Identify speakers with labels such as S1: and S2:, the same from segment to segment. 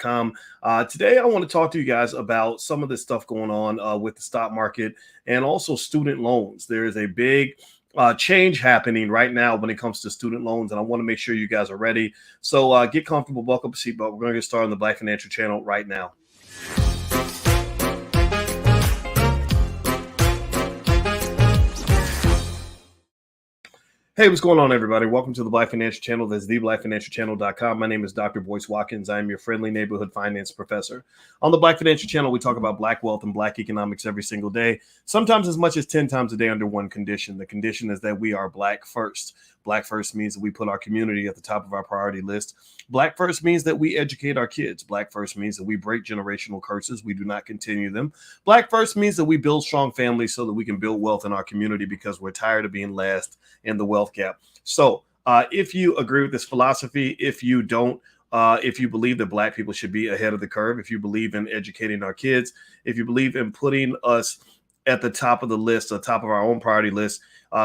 S1: Today, I want to talk to you guys about some of the stuff going on with the stock market and also student loans. There is a big change happening right now when it comes to student loans, and I want to make sure you guys are ready. So get comfortable, buckle up a seatbelt. We're going to get started on the Black Financial Channel right now. Hey, what's going on, everybody? Welcome to the Black Financial Channel. That's theblackfinancialchannel.com. My name is Dr. Boyce Watkins. I am your friendly neighborhood finance professor. On the Black Financial Channel, we talk about Black wealth and Black economics every single day, sometimes as much as 10 times a day under one condition. The condition is that we are Black first. Black first means that we put our community at the top of our priority list. Black first means that we educate our kids. Black first means that we break generational curses. We do not continue them. Black first means that we build strong families so that we can build wealth in our community because we're tired of being last in the wealth gap. So if you agree with this philosophy, if you don't, if you believe that Black people should be ahead of the curve, if you believe in educating our kids, if you believe in putting us at the top of the list, the top of our own priority list,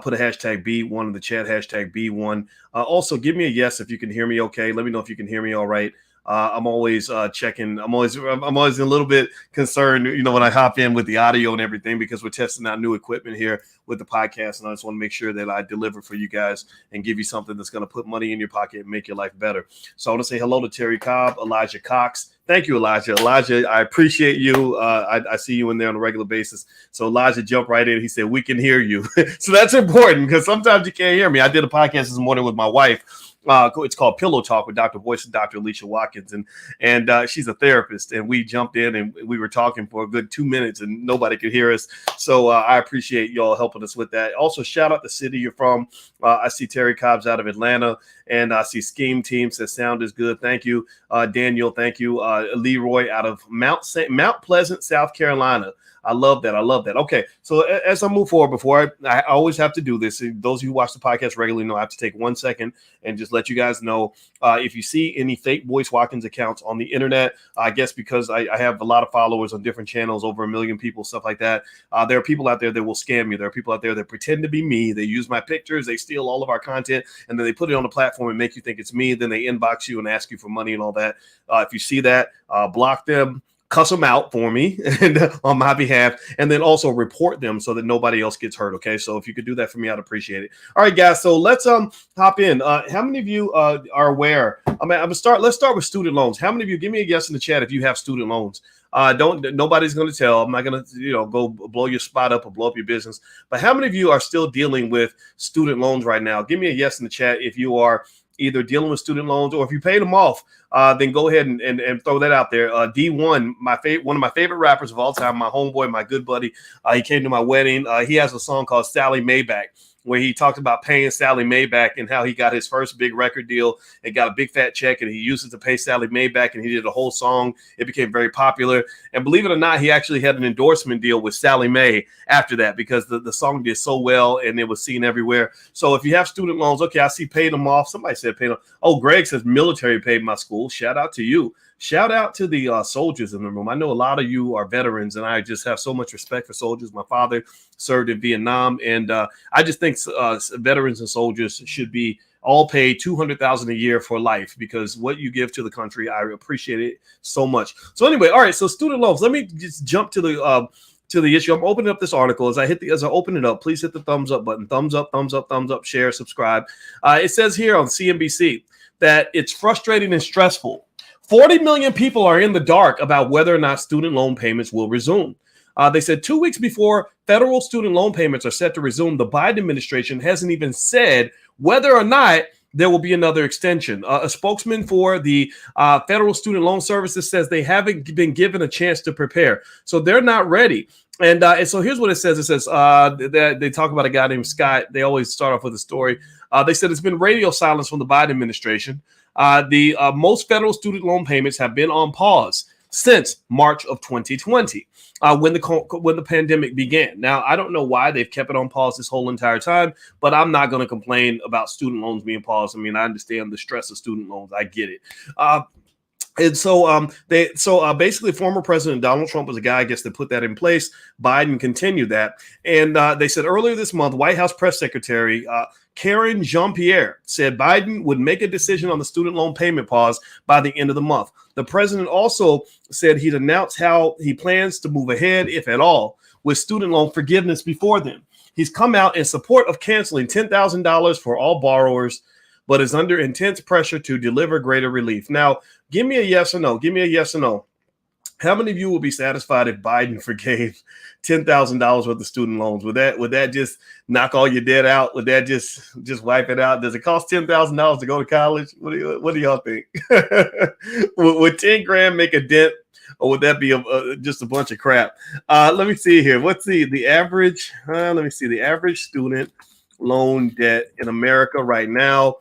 S1: put a hashtag B1 in the chat, hashtag B1. Also, give me a yes if you can hear me okay. Let me know if you can hear me all right. I'm always checking. I'm always a little bit concerned, when I hop in with the audio and everything, because we're testing out new equipment here with the podcast, and I just want to make sure that I deliver for you guys and give you something that's going to put money in your pocket and make your life better. So I want to say hello to Terry Cobb, Elijah Cox. Thank you, Elijah. Elijah, I appreciate you. I see you in there on a regular basis. So Elijah jumped right in. He said, we can hear you. So that's important because sometimes you can't hear me. I did a podcast this morning with my wife. It's called Pillow Talk with Dr. Boyce and Dr. Alicia Watkins, and she's a therapist, and we jumped in and we were talking for a good 2 minutes and nobody could hear us. So I appreciate y'all helping us with that. Also, shout out the city you're from. I see Terry Cobb's out of Atlanta, and I see Scheme Team says sound is good. Thank you, Daniel. Thank you, Leroy out of Mount Pleasant, South Carolina. I love that. Okay, so as I move forward, I always have to do this. Those of you who watch the podcast regularly know I have to take 1 second and just let you guys know if you see any fake Boyce Watkins accounts on the internet, I guess because I have a lot of followers on different channels, over 1 million people, stuff like that. There are people out there that will scam you. There are people out there that pretend to be me. They use my pictures. They steal all of our content, and then they put it on the platform and make you think it's me. Then they inbox you and ask you for money and all that. If you see that, block them. Cuss them out for me and on my behalf, and then also report them so that nobody else gets hurt. Okay, so if you could do that for me, I'd appreciate it. All right, guys. So let's hop in. How many of you are aware? Let's start with student loans. How many of you? Give me a yes in the chat if you have student loans. Nobody's going to tell. I'm not going to, go blow your spot up or blow up your business. But how many of you are still dealing with student loans right now? Give me a yes in the chat if you are either dealing with student loans or if you paid them off. Then go ahead and throw that out there. D1, one of my favorite rappers of all time, my homeboy, my good buddy. He came to my wedding. He has a song called Sally Maybach, where he talked about paying Sally Maybach and how he got his first big record deal and got a big fat check, and he used it to pay Sally Maybach, and he did a whole song. It became very popular. And believe it or not, he actually had an endorsement deal with Sally Mae after that because the song did so well and it was seen everywhere. So if you have student loans, okay, I see paid them off. Somebody said paid them. Oh, Greg says military paid my school. Shout out to you. Shout out to the soldiers in the room. I know a lot of you are veterans, and I just have so much respect for soldiers. My father served in Vietnam, and I just think veterans and soldiers should be all paid $200,000 a year for life, because what you give to the country, I appreciate it so much. So anyway, all right. So student loans. Let me just jump to the issue. I'm opening up this article. As I open it up, please hit the thumbs up button. Thumbs up, share, subscribe. It says here on CNBC that it's frustrating and stressful. 40 million people are in the dark about whether or not student loan payments will resume. They said 2 weeks before federal student loan payments are set to resume, the Biden administration hasn't even said whether or not there will be another extension. A spokesman for the Federal Student Loan Services says they haven't been given a chance to prepare. So they're not ready. And so here's what it says. It says they talk about a guy named Scott. They always start off with a story. They said it's been radio silence from the Biden administration. The most federal student loan payments have been on pause since March of 2020, when the pandemic began. Now, I don't know why they've kept it on pause this whole entire time, but I'm not going to complain about student loans being paused. I mean, I understand the stress of student loans. I get it. And so basically former President Donald Trump was a guy, I guess, that put that in place. Biden continued that. And they said earlier this month, White House press secretary Karen Jean-Pierre said Biden would make a decision on the student loan payment pause by the end of the month. The president also said he'd announce how he plans to move ahead, if at all, with student loan forgiveness before then. He's come out in support of canceling $10,000 for all borrowers, but is under intense pressure to deliver greater relief. Now, give me a yes or no. Give me a yes or no. How many of you will be satisfied if Biden forgave $10,000 worth of student loans? Would that just knock all your debt out? Would that just wipe it out? Does it cost $10,000 to go to college? What do y'all think? would 10 grand make a dent, or would that be just a bunch of crap? Let me see here. What's the average? Let me see. The average student loan debt in America right now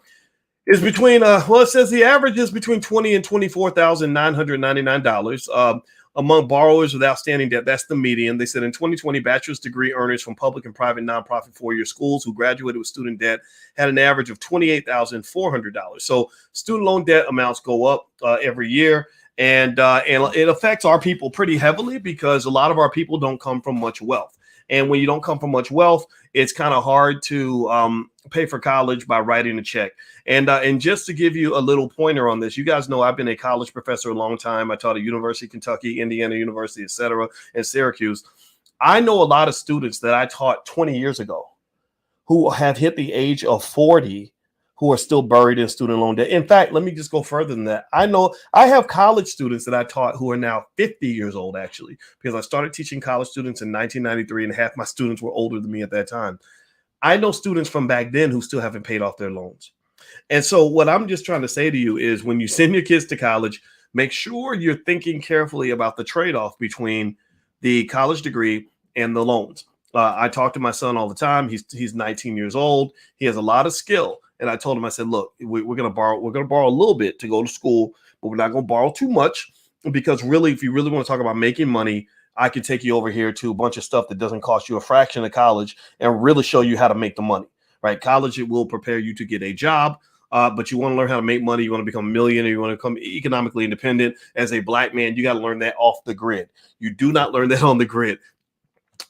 S1: is between it says the average is between $20,000 and $24,999 among borrowers with outstanding debt. That's the median. They said in 2020, bachelor's degree earners from public and private nonprofit four-year schools who graduated with student debt had an average of $28,400. So student loan debt amounts go up every year. And it affects our people pretty heavily because a lot of our people don't come from much wealth. And when you don't come from much wealth, it's kind of hard to pay for college by writing a check. And just to give you a little pointer on this, you guys know I've been a college professor a long time. I taught at University of Kentucky, Indiana University, etc., and Syracuse. I know a lot of students that I taught 20 years ago who have hit the age of 40 who are still buried in student loan debt. In fact, let me just go further than that. I know I have college students that I taught who are now 50 years old, actually, because I started teaching college students in 1993, and half my students were older than me at that time. I know students from back then who still haven't paid off their loans. And so what I'm just trying to say to you is when you send your kids to college, make sure you're thinking carefully about the trade-off between the college degree and the loans. I talk to my son all the time. He's 19 years old. He has a lot of skill. And I told him, I said, look, we're going to borrow a little bit to go to school, but we're not going to borrow too much, because really, if you really want to talk about making money, I could take you over here to a bunch of stuff that doesn't cost you a fraction of college and really show you how to make the money, right? College, it will prepare you to get a job, but you want to learn how to make money. You want to become a millionaire. You want to become economically independent. As a black man, you got to learn that off the grid. You do not learn that on the grid.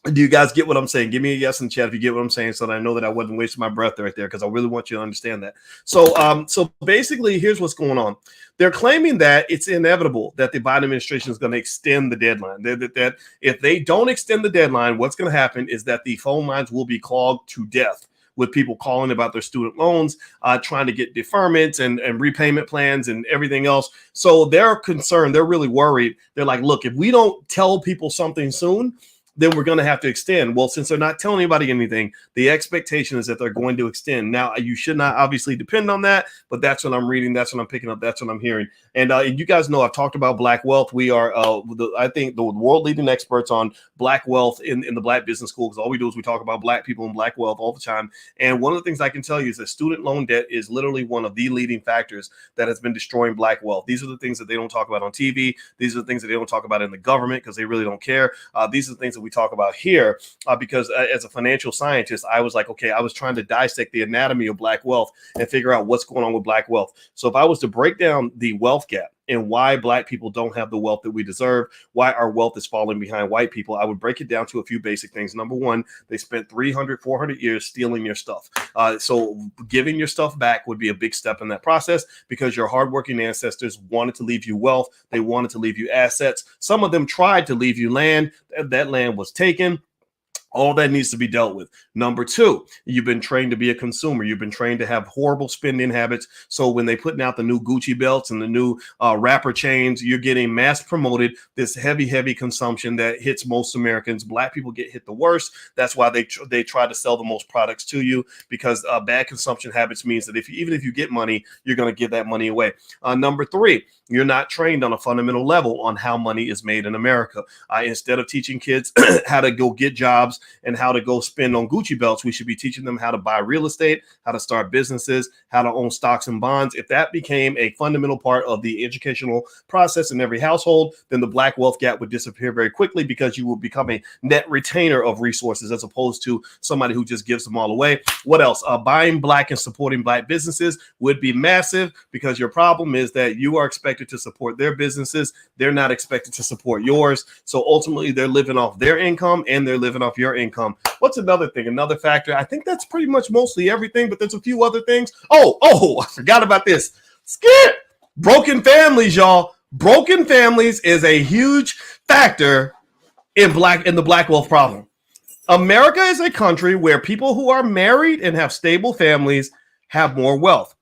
S1: Do you guys get what I'm saying? Give me a yes in the chat if you get what I'm saying, so that I know that I wasn't wasting my breath right there, because I really want you to understand that. So basically, here's what's going on. They're claiming that it's inevitable that the Biden administration is going to extend the deadline. That if they don't extend the deadline, what's going to happen is that the phone lines will be clogged to death with people calling about their student loans, trying to get deferments and repayment plans and everything else. So they're concerned. They're really worried. They're like, look, if we don't tell people something soon, then we're going to have to extend. Well, since they're not telling anybody anything, the expectation is that they're going to extend. Now, you should not obviously depend on that, but that's what I'm reading. That's what I'm picking up. That's what I'm hearing. And you guys know I've talked about Black wealth. We are, I think, the world leading experts on Black wealth in the Black Business School, because all we do is we talk about Black people and Black wealth all the time. And one of the things I can tell you is that student loan debt is literally one of the leading factors that has been destroying Black wealth. These are the things that they don't talk about on TV. These are the things that they don't talk about in the government because they really don't care. These are the things that we talk about here because as a financial scientist, I was like, okay, I was trying to dissect the anatomy of Black wealth and figure out what's going on with Black wealth. So if I was to break down the wealth gap and why Black people don't have the wealth that we deserve, why our wealth is falling behind white people, I would break it down to a few basic things. Number one, they spent 300, 400 years stealing your stuff. So giving your stuff back would be a big step in that process, because your hardworking ancestors wanted to leave you wealth. They wanted to leave you assets. Some of them tried to leave you land. That land was taken. All that needs to be dealt with. Number two, you've been trained to be a consumer. You've been trained to have horrible spending habits. So when they putting out the new Gucci belts and the new rapper chains, you're getting mass promoted this heavy consumption that hits most Americans. Black people get hit the worst. That's why they try to sell the most products to you, because bad consumption habits means that even if you get money, you're going to give that money away. Number three, you're not trained on a fundamental level on how money is made in America. Instead of teaching kids how to go get jobs, and how to go spend on Gucci belts. We should be teaching them how to buy real estate, how to start businesses, how to own stocks and bonds. If that became a fundamental part of the educational process in every household, then the black wealth gap would disappear very quickly, because you will become a net retainer of resources as opposed to somebody who just gives them all away. What else? Buying black and supporting black businesses would be massive, because your problem is that you are expected to support their businesses. They're not expected to support yours. So ultimately, they're living off their income and they're living off your income. What's another thing? Another factor? I think that's pretty much mostly everything, but there's a few other things. Oh, I forgot about this. Skip! Broken families, y'all. Broken families is a huge factor in the black wealth problem. America is a country where people who are married and have stable families have more wealth.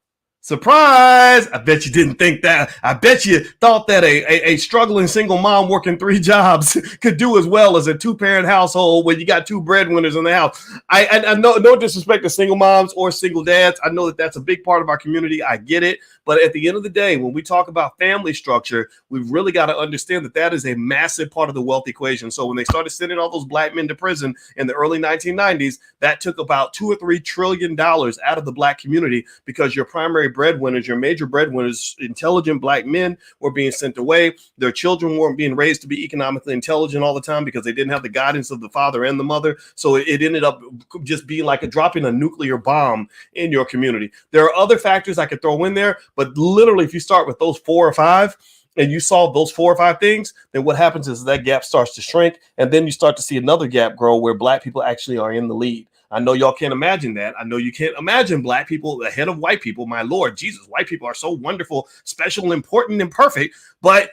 S1: Surprise! I bet you didn't think that. I bet you thought that a struggling single mom working 3 jobs could do as well as a 2-parent household where you got 2 breadwinners in the house. I know, no disrespect to single moms or single dads. I know that that's a big part of our community. I get it. But at the end of the day, when we talk about family structure, we've really got to understand that that is a massive part of the wealth equation. So when they started sending all those black men to prison in the early 1990s, that took about $2 or $3 trillion out of the black community, because your primary breadwinners, your major breadwinners, intelligent black men, were being sent away. Their children weren't being raised to be economically intelligent all the time because they didn't have the guidance of the father and the mother. So it ended up just being like dropping a nuclear bomb in your community. There are other factors I could throw in there, but literally, if you start with those 4 or 5 and you solve those 4 or 5 things, then what happens is that gap starts to shrink, and then you start to see another gap grow where black people actually are in the lead. I know y'all can't imagine that. I know you can't imagine black people ahead of white people. My Lord Jesus, white people are so wonderful, special, important, and perfect. But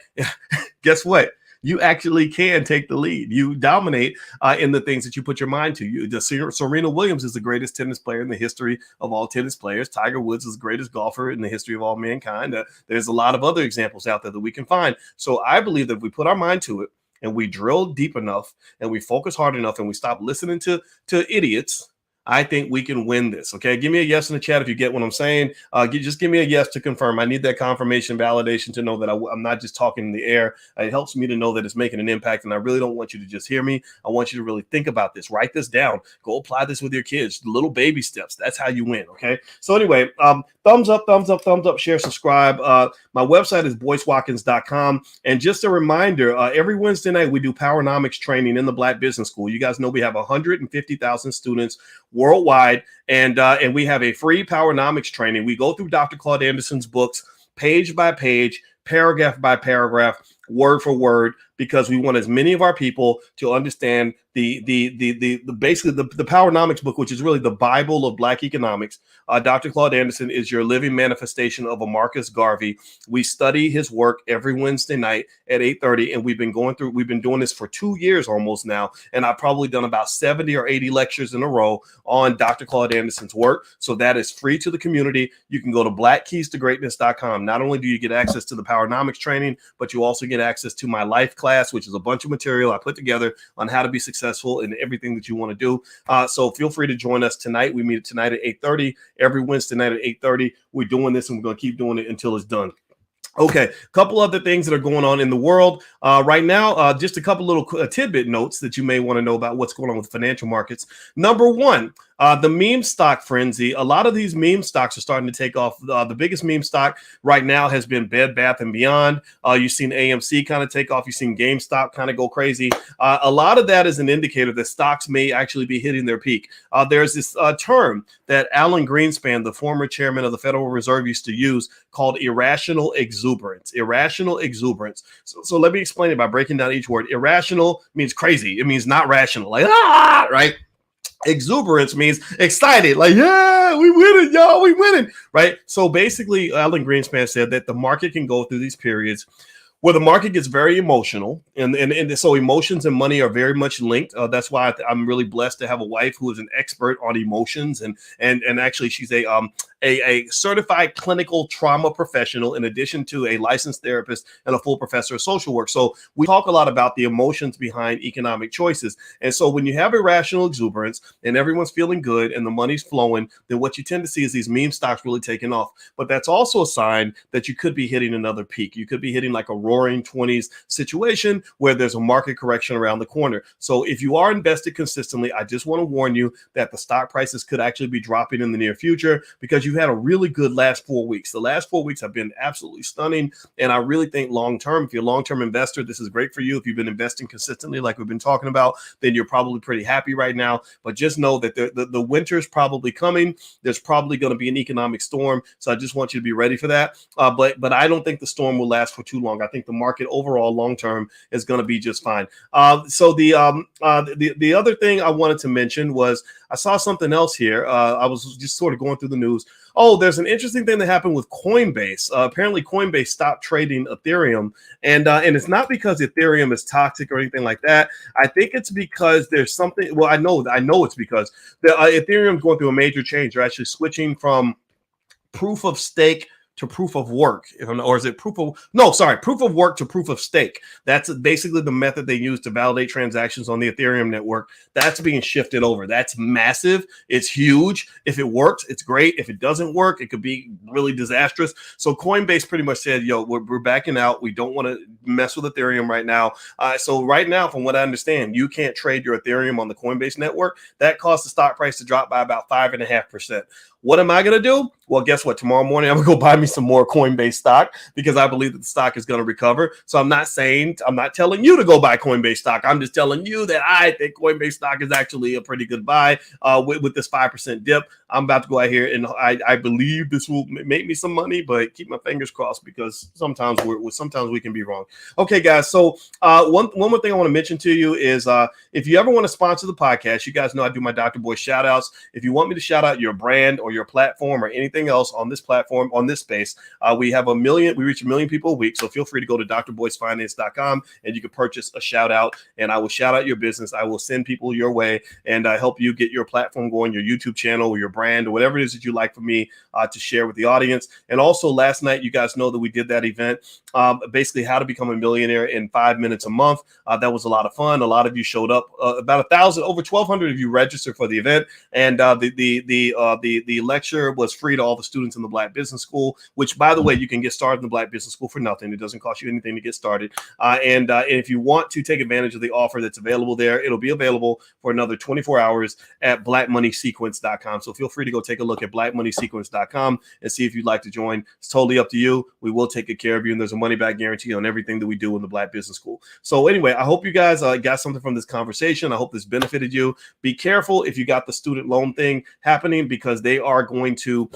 S1: guess what? You actually can take the lead. You dominate in the things that you put your mind to. Serena Williams is the greatest tennis player in the history of all tennis players. Tiger Woods is the greatest golfer in the history of all mankind. There's a lot of other examples out there that we can find. So I believe that if we put our mind to it and we drill deep enough and we focus hard enough and we stop listening to idiots, I think we can win this. Okay, give me a yes in the chat if you get what I'm saying. Just give me a yes to confirm. I need that confirmation, validation to know that I'm not just talking in the air. It helps me to know that it's making an impact, and I really don't want you to just hear me. I want you to really think about this. Write this down. Go apply this with your kids. Little baby steps. That's how you win. Okay. So anyway, thumbs up, share, subscribe. My website is boycewatkins.com. And just a reminder, every Wednesday night we do Powernomics training in the Black Business School. You guys know we have 150,000 students worldwide, and we have a free Powernomics training. We go through Dr. Claude Anderson's books page by page, paragraph by paragraph, word for word, because we want as many of our people to understand the basically the Powernomics book, which is really the Bible of Black economics. Dr. Claude Anderson is your living manifestation of a Marcus Garvey. We study his work every Wednesday night at 8:30, and we've been doing this for 2 years almost now, and I've probably done about 70 or 80 lectures in a row on Dr. Claude Anderson's work. So that is free to the community. You can go to blackkeystogreatness.com. Not only do you get access to the Powernomics training, but you also get access to my life class, which is a bunch of material I put together on how to be successful in everything that you want to do. So feel free to join us tonight. We meet tonight at 8:30. Every Wednesday night at 8:30. We're doing this, and we're going to keep doing it until it's done. Okay, a couple other things that are going on in the world right now. Just a couple little tidbit notes that you may want to know about what's going on with financial markets. Number one, the meme stock frenzy. A lot of these meme stocks are starting to take off. The biggest meme stock right now has been Bed Bath & Beyond. You've seen AMC kind of take off. You've seen GameStop kind of go crazy. A lot of that is an indicator that stocks may actually be hitting their peak. There's this term that Alan Greenspan, the former chairman of the Federal Reserve, used to use called irrational exuberance. Irrational exuberance. So let me explain it by breaking down each word. Irrational means crazy. It means not rational. Like, right? Exuberance means excited, like, yeah, we winning, y'all, we winning, right? So basically, Alan Greenspan said that the market can go through these periods where the market gets very emotional, and so emotions and money are very much linked. That's why I'm really blessed to have a wife who is an expert on emotions, and actually she's a certified clinical trauma professional in addition to a licensed therapist and a full professor of social work. So we talk a lot about the emotions behind economic choices. And so when you have irrational exuberance and everyone's feeling good and the money's flowing, then what you tend to see is these meme stocks really taking off. But that's also a sign that you could be hitting another peak. You could be hitting like a roaring 20s situation where there's a market correction around the corner. So if you are invested consistently, I just want to warn you that the stock prices could actually be dropping in the near future because you've had a really good last 4 weeks. The last 4 weeks have been absolutely stunning. And I really think long term, if you're a long-term investor, this is great for you. If you've been investing consistently, like we've been talking about, then you're probably pretty happy right now. But just know that the winter is probably coming. There's probably going to be an economic storm. So I just want you to be ready for that. But I don't think the storm will last for too long. I think the market overall long term is going to be just fine. So the other thing I wanted to mention was I saw something else here. I was just sort of going through the news. Oh, there's an interesting thing that happened with Coinbase. Apparently, Coinbase stopped trading Ethereum, and it's not because Ethereum is toxic or anything like that. I think it's because there's something. Well, I know it's because the Ethereum is going through a major change. They're actually switching from proof of stake to proof of work, or is it proof of work to proof of stake. That's basically the method they use to validate transactions on the Ethereum network. That's being shifted over. That's massive. It's huge. If it works, it's great. If it doesn't work, it could be really disastrous. So Coinbase pretty much said, yo, we're backing out. We don't want to mess with Ethereum right now. So right now, from what I understand, you can't trade your Ethereum on the Coinbase network. That caused the stock price to drop by about 5.5%. What am I going to do? Well, guess what? Tomorrow morning, I'm going to go buy me some more Coinbase stock because I believe that the stock is going to recover. So I'm not telling you to go buy Coinbase stock. I'm just telling you that I think Coinbase stock is actually a pretty good buy with this 5% dip. I'm about to go out here and I believe this will make me some money, but keep my fingers crossed because sometimes we can be wrong. Okay, guys. So one more thing I want to mention to you is if you ever want to sponsor the podcast, you guys know I do my Dr. Boy shout outs. If you want me to shout out your brand or your platform or anything else on this platform, on this space, we reach 1 million people a week. So feel free to go to drboycefinance.com and you can purchase a shout out and I will shout out your business. I will send people your way and help you get your platform going, your YouTube channel or your brand or whatever it is that you like for me to share with the audience. And also last night, you guys know that we did that event, basically how to become a millionaire in 5 minutes a month. That was a lot of fun. A lot of you showed up, about 1,000, over 1,200 of you registered for the event. And the lecture was free to all the students in the Black Business School, which, by the way, you can get started in the Black Business School for nothing. It doesn't cost you anything to get started. And if you want to take advantage of the offer that's available there, it'll be available for another 24 hours at blackmoneysequence.com. So feel free to go take a look at blackmoneysequence.com and see if you'd like to join. It's totally up to you. We will take good care of you. And there's a money back guarantee on everything that we do in the Black Business School. So anyway, I hope you guys got something from this conversation. I hope this benefited you. Be careful if you got the student loan thing happening because they are going to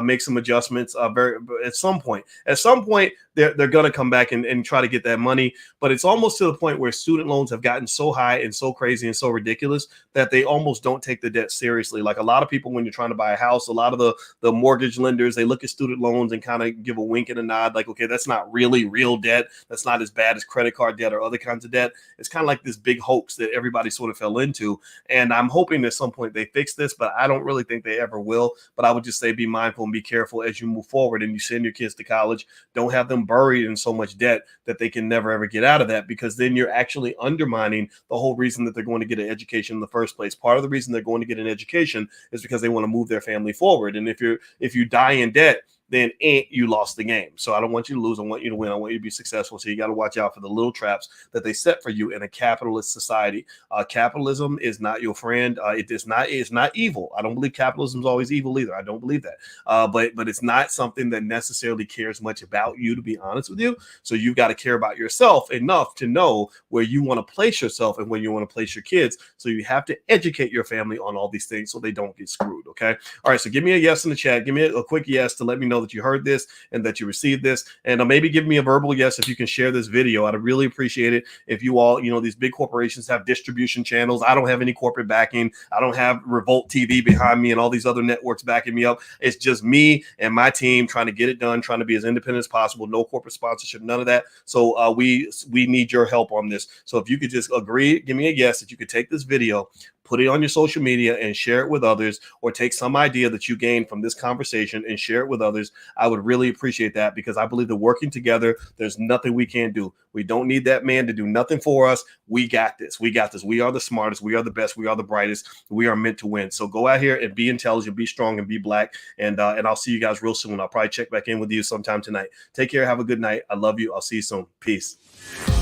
S1: make some adjustments at some point. At some point, they're going to come back and try to get that money. But it's almost to the point where student loans have gotten so high and so crazy and so ridiculous that they almost don't take the debt seriously. Like a lot of people, when you're trying to buy a house, a lot of the mortgage lenders, they look at student loans and kind of give a wink and a nod like, okay, that's not really real debt. That's not as bad as credit card debt or other kinds of debt. It's kind of like this big hoax that everybody sort of fell into. And I'm hoping at some point they fix this, but I don't really think they ever will. But I would just say be mindful and be careful as you move forward and you send your kids to college. Don't have them buried in so much debt that they can never ever get out of that, because then you're actually undermining the whole reason that they're going to get an education in the first place. Part of the reason they're going to get an education is because they want to move their family forward. And if you die in debt, then you lost the game. So I don't want you to lose. I want you to win. I want you to be successful. So you got to watch out for the little traps that they set for you in a capitalist society. Capitalism is not your friend. It's not evil. I don't believe capitalism is always evil either. I don't believe that. But it's not something that necessarily cares much about you, to be honest with you. So you've got to care about yourself enough to know where you want to place yourself and where you want to place your kids. So you have to educate your family on all these things so they don't get screwed. Okay. All right. So give me a yes in the chat. Give me a quick yes to let me know that you heard this and that you received this, and maybe give me a verbal yes if you can share this video. I'd really appreciate it. If you all, these big corporations have distribution channels. I don't have any corporate backing. I don't have Revolt TV behind me and all these other networks backing me up. It's just me and my team trying to get it done, trying to be as independent as possible. No corporate sponsorship, none of that. So we need your help on this. So if you could just agree, give me a yes that you could take this video, put it on your social media and share it with others, or take some idea that you gained from this conversation and share it with others. I would really appreciate that, because I believe that working together, there's nothing we can't do. We don't need that man to do nothing for us. We got this. We got this. We are the smartest. We are the best. We are the brightest. We are meant to win. So go out here and be intelligent, be strong, and be black. And I'll see you guys real soon. I'll probably check back in with you sometime tonight. Take care. Have a good night. I love you. I'll see you soon. Peace.